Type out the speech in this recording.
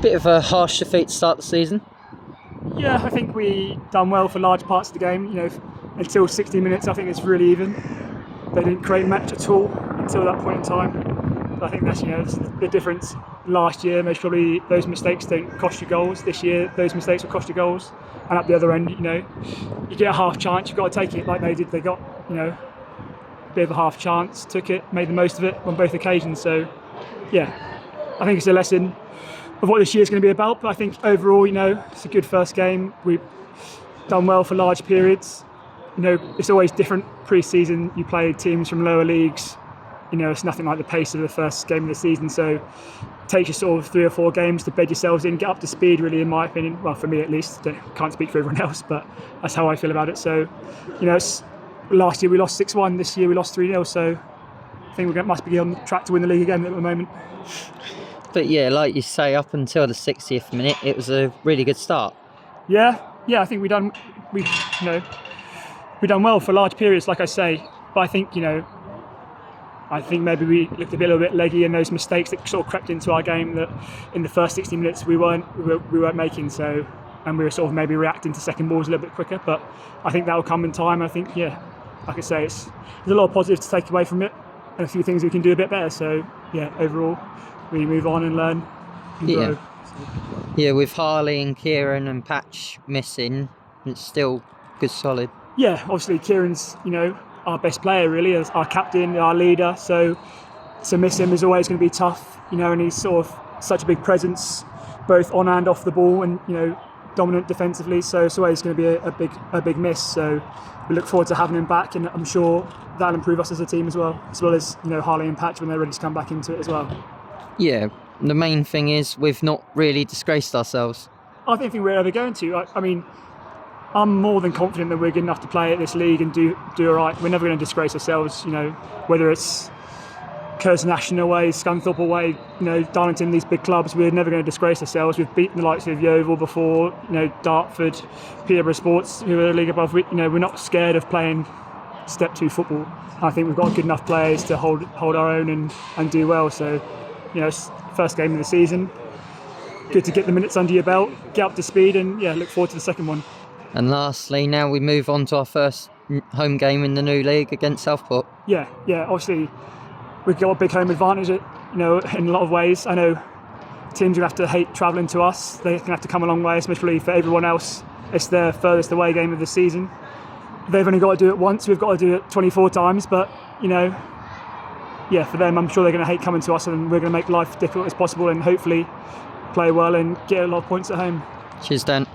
Bit of a harsh defeat to start the season. Yeah, I think we done well for large parts of the game. Until 60 minutes, I think it's really even. They didn't create much at all until that point in time. But I think that's the difference. Last year, most probably those mistakes don't cost you goals. This year, those mistakes will cost you goals. And at the other end, you get a half chance. You've got to take it like they did. They got a bit of a half chance, took it, made the most of it on both occasions. So, yeah, I think it's a lesson of what this year's going to be about. But I think overall, it's a good first game. We've done well for large periods. It's always different pre-season. You play teams from lower leagues. It's nothing like the pace of the first game of the season. So it takes you sort of 3 or 4 games to bed yourselves in, get up to speed, really, in my opinion. Well, for me at least. Can't speak for everyone else, but that's how I feel about it. So, last year we lost 6-1. This year we lost 3-0. So I think we must be on track to win the league again at the moment. But yeah, like you say, up until the 60th minute, it was a really good start. Yeah, I think we've done well for large periods, like I say. But I think maybe we looked a little bit leggy in those mistakes that sort of crept into our game that in the first 60 minutes we weren't making. So, and we were sort of maybe reacting to second balls a little bit quicker. But I think that will come in time. I think, like I say, there's a lot of positives to take away from it and a few things we can do a bit better. So, overall, we move on and learn and grow. Yeah, with Harley and Kieran and Patch missing, it's still good, solid. Yeah, obviously Kieran's, our best player really, as our captain, our leader. So to miss him is always going to be tough, and he's sort of such a big presence, both on and off the ball, and dominant defensively. So it's always going to be a big miss. So we look forward to having him back, and I'm sure that'll improve us as a team as well as Harley and Patch when they're ready to come back into it as well. Yeah, the main thing is we've not really disgraced ourselves. I don't think we're ever going to. I mean, I'm more than confident that we're good enough to play at this league and do all right. We're never going to disgrace ourselves, whether it's Curzon, Ashton away, Scunthorpe away, Darlington, these big clubs. We're never going to disgrace ourselves. We've beaten the likes of Yeovil before, Dartford, Peterborough Sports, who are a league above. We're not scared of playing Step 2 football. I think we've got good enough players to hold our own and do well. So, it's first game of the season. Good to get the minutes under your belt, get up to speed, and look forward to the second one. And lastly, now we move on to our first home game in the new league against Southport. Yeah. Obviously, we've got a big home advantage, in a lot of ways. I know teams will have to hate travelling to us. They're going to have to come a long way, especially for everyone else. It's their furthest away game of the season. They've only got to do it once. We've got to do it 24 times. But, for them, I'm sure they're going to hate coming to us, and we're going to make life difficult as possible and hopefully play well and get a lot of points at home. Cheers, Dan.